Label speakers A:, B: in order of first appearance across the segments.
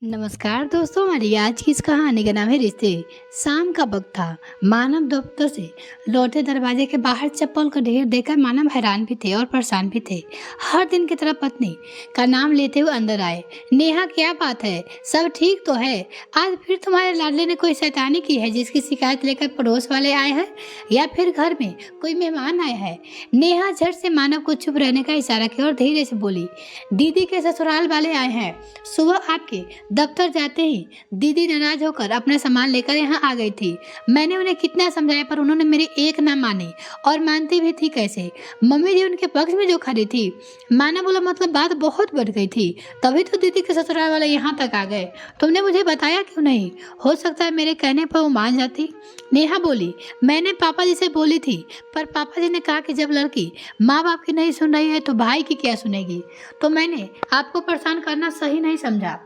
A: नमस्कार दोस्तों, हमारी आज की इस कहानी का नाम है रिश्ते। शाम का वक्त था। मानव दफ्तर से लौटे दरवाजे के बाहर चप्पल का ढेर देखकर मानव हैरान भी थे और परेशान भी थे। हर दिन की तरह पत्नी का नाम लेते हुए अंदर आए। नेहा, क्या बात है? सब ठीक तो है? आज फिर तुम्हारे लाडले ने कोई शैतानी की है जिसकी शिकायत लेकर पड़ोस वाले आए हैं या फिर घर में कोई मेहमान आया है? नेहा झट से मानव को चुप रहने का इशारा किया और धीरे से बोली, दीदी के ससुराल वाले आए हैं। सुबह आपके दफ्तर जाते ही दीदी नाराज होकर अपना सामान लेकर यहाँ आ गई थी। मैंने उन्हें कितना समझाया पर उन्होंने मेरी एक ना मानी, और मानती भी थी कैसे? मम्मी जी उनके पक्ष में जो खड़ी थी। माना बोला, मतलब बात बहुत बढ़ गई थी, तभी तो दीदी के ससुराल वाले यहाँ तक आ गए। तुमने मुझे बताया क्यों नहीं? हो सकता है मेरे कहने पर वो मान जाती। नेहा बोली, मैंने पापा जी से बोली थी, पर पापा जी ने कहा कि जब लड़की माँ बाप की नहीं सुन रही है तो भाई की क्या सुनेगी, तो मैंने आपको परेशान करना सही नहीं समझा।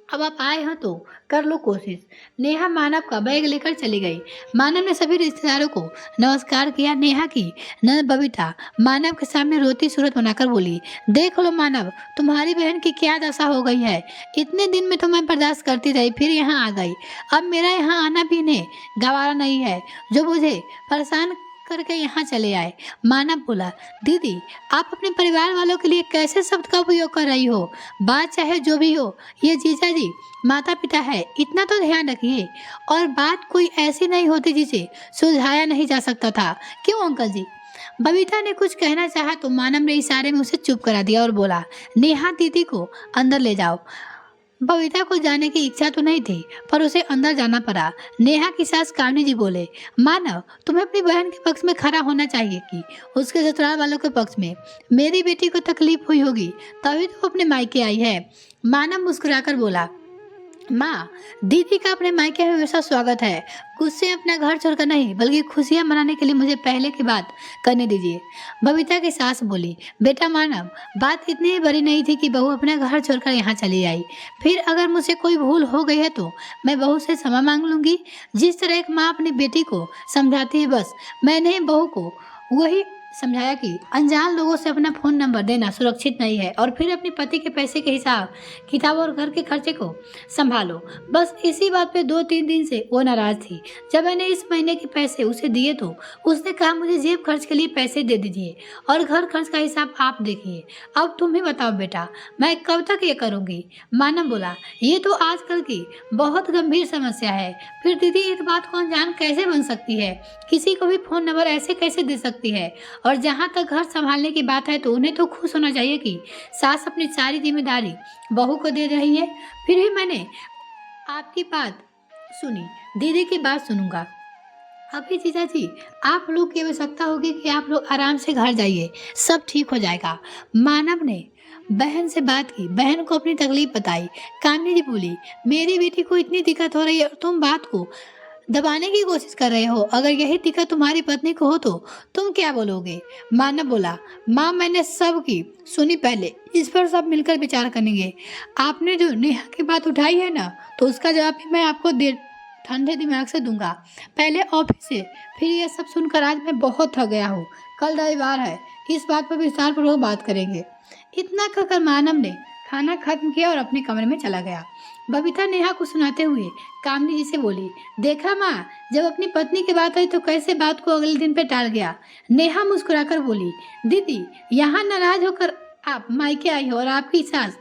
A: अब आप आए हो तो कर लो कोशिश। नेहा मानव का बैग लेकर चली गई। मानव ने सभी रिश्तेदारों को नमस्कार किया। नेहा की ननद बबीता मानव के सामने रोती सूरत बनाकर बोली, देख लो मानव, तुम्हारी बहन की क्या दशा हो गई है। इतने दिन में तो मैं बर्दाश्त करती रही, फिर यहाँ आ गई। अब मेरा यहाँ आना भी इन्हें गवारा नहीं है, जो मुझे परेशान करके यहाँ चले आए। मानव बोला, दीदी आप अपने परिवार वालों के लिए कैसे शब्द का उपयोग कर रही हो? बात चाहे जो भी हो, ये जीजा जी माता पिता है, इतना तो ध्यान रखिए। और बात कोई ऐसी नहीं होती जिसे सुलझाया नहीं जा सकता था, क्यों अंकल जी? बबीता ने कुछ कहना चाहा तो मानव ने इशारे में उसे चुप करा दिया और बोला, नेहा दीदी को अंदर ले जाओ। बबीता को जाने की इच्छा तो नहीं थी, पर उसे अंदर जाना पड़ा। नेहा की सास कामनी जी बोले, मानव तुम्हें अपनी बहन के पक्ष में खड़ा होना चाहिए कि उसके ससुराल वालों के पक्ष में। मेरी बेटी को तकलीफ हुई होगी तभी तो अपने मायके आई है। मानव मुस्कुराकर बोला, माँ दीदी का अपने मायके में हमेशा स्वागत है। गुस्से अपना घर छोड़कर नहीं, बल्कि खुशियाँ मनाने के लिए मुझे पहले की बात करने दीजिए। बबीता की सास बोली, बेटा मानव, बात इतनी ही बड़ी नहीं थी कि बहू अपना घर छोड़कर यहाँ चली आई। फिर अगर मुझसे कोई भूल हो गई है तो मैं बहू से क्षमा मांग लूंगी। जिस तरह एक माँ अपनी बेटी को समझाती है, बस मैंने बहू को वही समझाया कि अनजान लोगों से अपना फ़ोन नंबर देना सुरक्षित नहीं है, और फिर अपने पति के पैसे के हिसाब किताब और घर के खर्चे को संभालो। बस इसी बात पे 2-3 दिन से वो नाराज थी। जब मैंने इस महीने के पैसे उसे दिए तो उसने कहा, मुझे जेब खर्च के लिए पैसे दे दीजिए और घर खर्च का हिसाब आप देखिए। अब तुम ही बताओ बेटा, मैं कब तक ये करूँगी? मानव बोला, ये तो आजकल की बहुत गंभीर समस्या है। फिर दीदी इस बात को अनजान कैसे बन सकती है? किसी को भी फ़ोन नंबर ऐसे कैसे दे सकती है? और जहाँ तक घर संभालने की बात है तो उन्हें तो खुश होना चाहिए कि सास अपनी सारी जिम्मेदारी बहू को दे रही है। फिर भी मैंने आपकी बात सुनी, दीदी की बात सुनूंगा। अभी जीजा जी, आप लोग की आवश्यकता होगी कि आप लोग आराम से घर जाइए, सब ठीक हो जाएगा। मानव ने बहन से बात की, बहन को अपनी तकलीफ बताई। कामनी जी बोली, मेरी बेटी को इतनी दिक्कत हो रही है और तुम बात को दबाने की कोशिश कर रहे हो। अगर यही दिक्कत तुम्हारी पत्नी को हो तो तुम क्या बोलोगे? मानव बोला, माँ मैंने सब की सुनी, पहले इस पर सब मिलकर विचार करेंगे। आपने जो नेहा की बात उठाई है ना, तो उसका जवाब भी मैं आपको ठंडे दिमाग से दूंगा। पहले ऑफिस से, फिर ये सब सुनकर आज मैं बहुत थक गया हूँ। कल रविवार है, इस बात पर विस्तार पूर्वक बात करेंगे। इतना कहकर मानव ने खाना खत्म किया और अपने कमरे में चला गया। बबीता नेहा को सुनाते हुए कामनी जी से बोली, देखा माँ, जब अपनी पत्नी की बात आई तो कैसे बात को अगले दिन पे टाल गया। नेहा मुस्कुराकर बोली, दीदी यहाँ नाराज होकर आप मायके आई हो और आपकी सास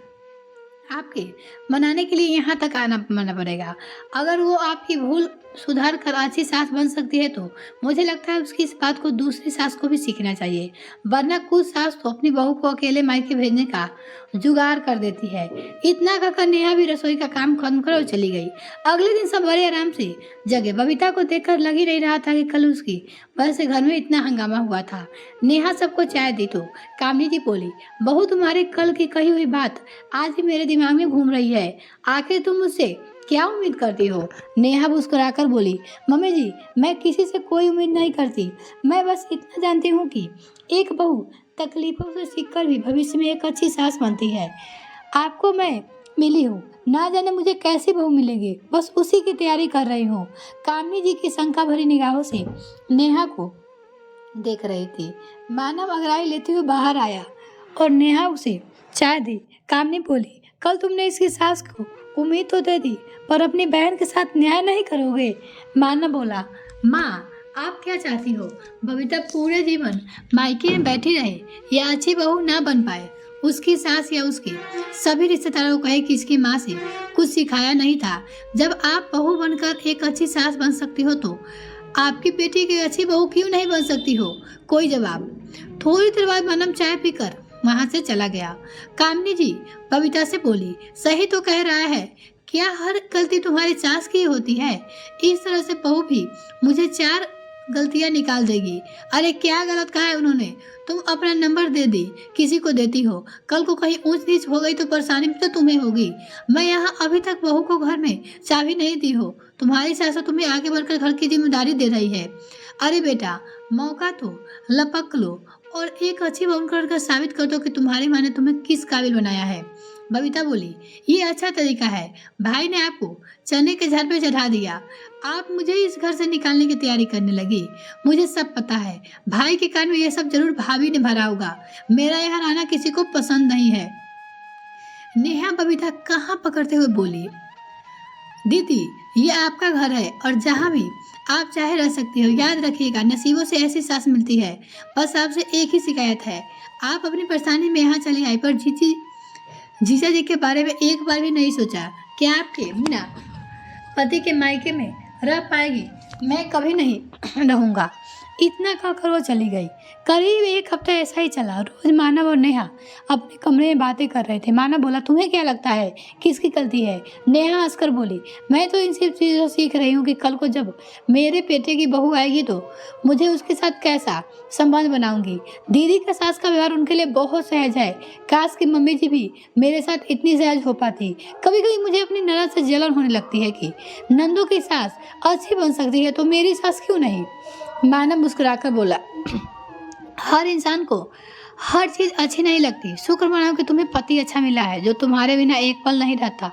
A: आपके मनाने के लिए यहाँ तक आना पड़ेगा। अगर वो आपकी भूल सुधार कर अच्छी सास बन सकती है तो मुझे लगता है उसकी इस बात को दूसरी सास को भी सीखना चाहिए, वरना कुछ सास तो अपनी बहू को अकेले मायके भेजने का जुगाड़ कर देती है। इतना कहकर नेहा भी रसोई का काम खत्म कर और चली गई। अगले दिन सब बड़े आराम से जगे। बबीता को देखकर लग ही नहीं रहा था कि कल उसकी वजह से घर में इतना हंगामा हुआ था। नेहा सबको चाय दी तो कामनी जी बोली, बहू तुम्हारी कल की कही हुई बात आज भी मेरे दिमाग में घूम रही है। आखिर तुम मुझसे क्या उम्मीद करती हो? नेहा मुस्कुराकर बोली, मम्मी जी मैं किसी से कोई उम्मीद नहीं करती। मैं बस इतना जानती हूँ कि एक बहू तकलीफों से सीखकर भी भविष्य में एक अच्छी सास बनती है। आपको मैं मिली हूँ, ना जाने मुझे कैसी बहू मिलेगी, बस उसी की तैयारी कर रही हूँ। कामनी जी की शंका भरी निगाहों से नेहा को देख रही थी। मानव अंगड़ाई लेते हुए बाहर आया और नेहा उसे चाय दी। कामनी बोली, कल तुमने इसकी सास को उम्मीद तो दे दी, पर अपनी बहन के साथ न्याय नहीं करोगे। मानव बोला, माँ आप क्या चाहती हो? बबीता पूरे जीवन मायके में बैठी रहे या अच्छी बहू ना बन पाए? उसकी सास या उसके सभी रिश्तेदारों को कहे कि इसकी माँ से कुछ सिखाया नहीं था। जब आप बहू बनकर एक अच्छी सास बन सकती हो तो आपकी बेटी की अच्छी बहू क्यों नहीं बन सकती हो? कोई जवाब। थोड़ी देर बाद मानव चाय पीकर वहां से चला गया। कामनी जी बबीता से बोली, सही तो कह रहा है, क्या हर गलती तुम्हारी सास की होती है? इस तरह से बहू भी मुझे 4 गलतियां निकाल देगी। अरे क्या गलत कहा है उन्होंने? तुम अपना नंबर दे दी किसी को देती हो, कल को कहीं ऊंच नीच हो गई तो परेशानी भी तो तुम्हें होगी। मैं यहाँ अभी तक बहू को घर में चाबी नहीं दी हो, तुम्हारी सास तुम्हें आगे बढ़कर घर की जिम्मेदारी दे रही है। अरे बेटा मौका तो लपक लो और एक अच्छी बहू कर साबित कर दो कि तुम्हारी माँ ने तुम्हें किस काबिल बनाया है। बबीता बोली, ये अच्छा तरीका है। भाई ने आपको चने के झाड़ पे चढ़ा दिया, आप मुझे इस घर से निकालने की तैयारी करने लगी। मुझे सब पता है, भाई के कान में ये सब जरूर भाभी ने भरा होगा। मेरा यहाँ रहना किसी को पसंद नहीं है। नेहा बबीता कहाँ पकड़ते हुए बोली, दीदी ये आपका घर है और जहाँ भी आप चाहे रह सकती हो। याद रखिएगा नसीबों से ऐसी सास मिलती है। बस आपसे एक ही शिकायत है, आप अपनी परेशानी में यहाँ चली आई पर जीजा जी के बारे में एक बार भी नहीं सोचा कि आपके बिना पति के मायके में रह पाएगी। मैं कभी नहीं रहूँगा। इतना कहकर वो चली गई। करीब 1 हफ्ता ऐसा ही चला। रोज मानव और नेहा अपने कमरे में बातें कर रहे थे। मानव बोला, तुम्हें क्या लगता है किसकी गलती है? नेहा हंसकर बोली, मैं तो इन सब चीज़ों सीख रही हूँ कि कल को जब मेरे बेटे की बहू आएगी तो मुझे उसके साथ कैसा संबंध बनाऊंगी। दीदी का सास का व्यवहार उनके लिए बहुत सहज है। काश की मम्मी जी भी मेरे साथ इतनी सहज हो पाती। कभी कभी मुझे अपनी ननद से जलन होने लगती है कि नंदू की सास अच्छी बन सकती है तो मेरी सास क्यों नहीं? मानव मुस्कुराकर बोला, हर इंसान को हर चीज़ अच्छी नहीं लगती। शुक्र मनाओ कि तुम्हें पति अच्छा मिला है जो तुम्हारे बिना एक पल नहीं रहता।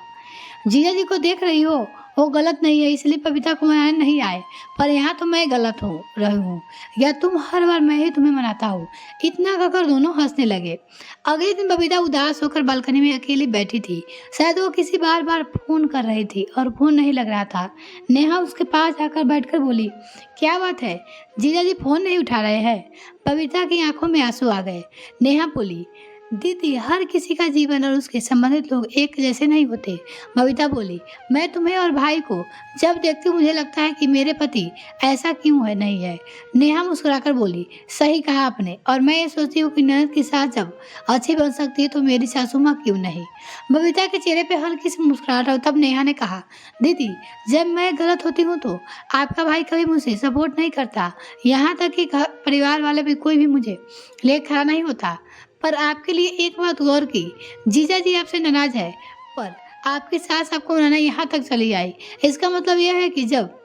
A: जीजा जी को देख रही हो, वो गलत नहीं है, इसलिए बबीता को मनाने नहीं आए। पर यहाँ तो मैं गलत हो रही हूँ या तुम हर बार मैं ही तुम्हें मनाता हूँ। इतना कहकर दोनों हंसने लगे। अगले दिन बबीता उदास होकर बालकनी में अकेली बैठी थी। शायद वो किसी बार फोन कर रही थी और फोन नहीं लग रहा था। नेहा उसके पास जाकर बैठकर बोली, क्या बात है, जीजा जी फोन नहीं उठा रहे हैं? बबीता की आंखों में आंसू आ गए। नेहा बोली, दीदी हर किसी का जीवन और उसके संबंधित लोग एक जैसे नहीं होते। बबीता बोली, मैं तुम्हें और भाई को जब देखती हूँ मुझे लगता है कि मेरे पति ऐसा क्यों है नहीं है। नेहा मुस्कुराकर बोली, सही कहा आपने, और मैं ये सोचती हूँ कि ननद की सास जब अच्छी बन सकती है तो मेरी सासू माँ क्यों नहीं। बबीता के चेहरे पे हल्की सी मुस्कुराहट हो। तब नेहा ने कहा, दीदी जब मैं गलत होती हूँ तो आपका भाई कभी मुझे सपोर्ट नहीं करता, यहाँ तक कि परिवार वाले भी कोई भी मुझे ले खड़ा नहीं होता। पर आपके लिए एक बात गौर की, जीजा जी आपसे नाराज है पर आपकी सास आपको मनाने यहाँ तक चली आई। इसका मतलब यह है कि जब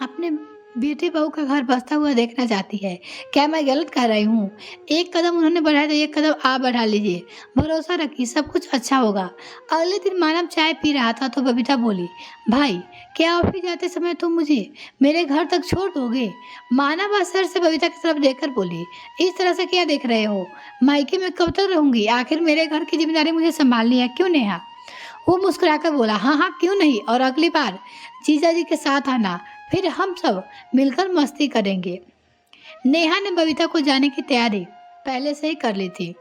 A: अपने बेटे बहू का घर बसता हुआ देखना चाहती है। क्या मैं गलत कह रही हूँ? एक कदम उन्होंने बढ़ाया तो एक कदम आप बढ़ा लीजिए। भरोसा रखिए सब कुछ अच्छा होगा। अगले दिन मानव चाय पी रहा था तो बबीता बोली, भाई क्या ऑफिस जाते समय तुम मुझे मेरे घर तक छोड़ दोगे? मानव असर से बबीता की तरफ देखकर बोली, इस तरह से क्या देख रहे हो? मायके में कब तक रहूंगी? आखिर मेरे घर की जिम्मेदारी मुझे संभालनी है, क्यों नेहा? वो मुस्कुराकर बोला, हाँ हाँ क्यों नहीं, और अगली बार जीजा जी के साथ आना, फिर हम सब मिलकर मस्ती करेंगे। नेहा ने बबीता को जाने की तैयारी पहले से ही कर ली थी।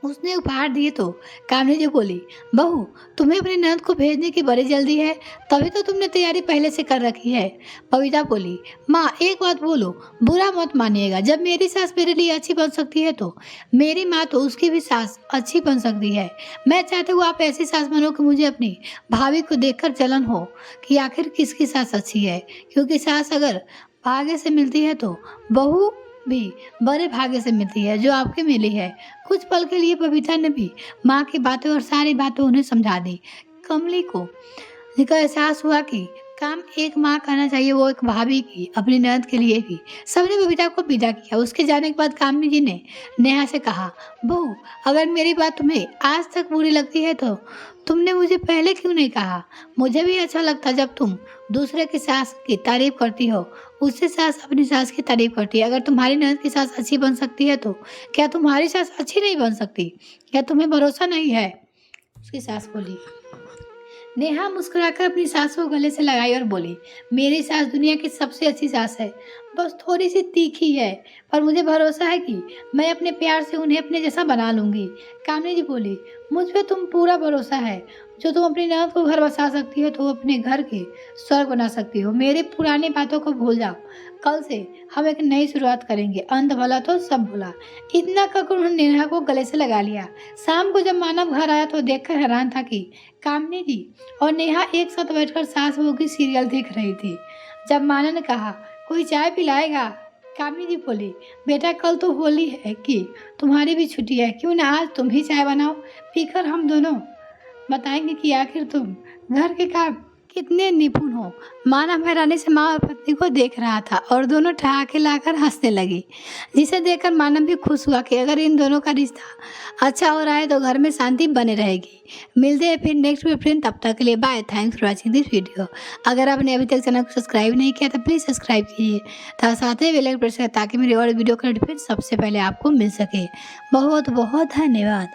A: उसने उपहार दिए तो कामनी जी बोली, बहू तुम्हें अपनी ननद को भेजने की बड़ी जल्दी है, तभी तो तुमने तैयारी पहले से कर रखी है। बबीता बोली, माँ एक बात बोलो, बुरा मत मानिएगा, जब मेरी सास मेरे लिए अच्छी बन सकती है तो मेरी माँ तो उसकी भी सास अच्छी बन सकती है। मैं चाहती हूँ आप ऐसी सास बनो कि मुझे अपनी भाभी को देखकर जलन हो कि आखिर किसकी सास अच्छी है, क्योंकि सास अगर भाग्य से मिलती है तो बहू भी बड़े भाग्य से मिलती है जो आपके मिली है। कुछ पल के लिए बबीता ने भी माँ की बातें और सारी बातें उन्हें समझा दी। कमली को एहसास हुआ कि काम एक माँ करना चाहिए, वो एक भाभी की, अपनी ननद के लिए भी। सबने बबीता को विदा किया। उसके जाने के बाद कामनी जी ने नेहा से कहा, बहू अगर मेरी बात तुम्हें आज तक बुरी लगती है तो तुमने मुझे पहले क्यों नहीं कहा? मुझे भी अच्छा लगता जब तुम दूसरे की सास की तारीफ करती हो, उससे सास अपनी सास की तारीफ करती है। अगर तुम्हारी ननद की सास अच्छी बन सकती है तो क्या तुम्हारी सास अच्छी नहीं बन सकती? क्या तुम्हें भरोसा नहीं है? उसकी सास बोली। नेहा मुस्कुराकर अपनी सास को गले से लगाई और बोली, मेरी सास दुनिया की सबसे अच्छी सास है, बस थोड़ी सी तीखी है, पर मुझे भरोसा है कि मैं अपने प्यार से उन्हें अपने जैसा बना लूंगी। कामिनी जी बोली, मुझ पे तुम पूरा भरोसा है। जो तुम अपनी ननद को घर बसा सकती हो तो अपने घर के स्वर्ग बना सकती हो। मेरी पुरानी बातों को भूल जाओ, कल से हम एक नई शुरुआत करेंगे। अंत भला तो सब भला। इतना कहकर उन्होंने नेहा को गले से लगा लिया। शाम को जब मानव घर आया तो देखकर हैरान था कि कामिनी जी और नेहा एक साथ बैठकर सास बहू की सीरियल देख रही थी। जब मानव ने कहा, कोई चाय पिलाएगा, कामिनी जी बोली, बेटा कल तो होली है कि तुम्हारी भी छुट्टी है, क्यों ना आज तुम ही चाय बनाओ, पीकर हम दोनों बताएंगे कि आखिर तुम घर के काम कितने निपुण हो। मानव हैरानी से माँ और पत्नी को देख रहा था और दोनों ठहाके लाकर हंसने लगी, जिसे देखकर मानव भी खुश हुआ कि अगर इन दोनों का रिश्ता अच्छा हो रहा है तो घर में शांति बने रहेगी। मिलते हैं फिर नेक्स्ट में फ्रेंड, तब तक के लिए bye. Thanks for watching this video. अगर आपने अभी तक चैनल को सब्सक्राइब नहीं किया तो प्लीज़ सब्सक्राइब कीजिए, साथ ही बेल आइकन प्रेस करें ताकि मेरी और वीडियो का नोटिफिकेशन सबसे पहले आपको मिल सके। बहुत बहुत धन्यवाद।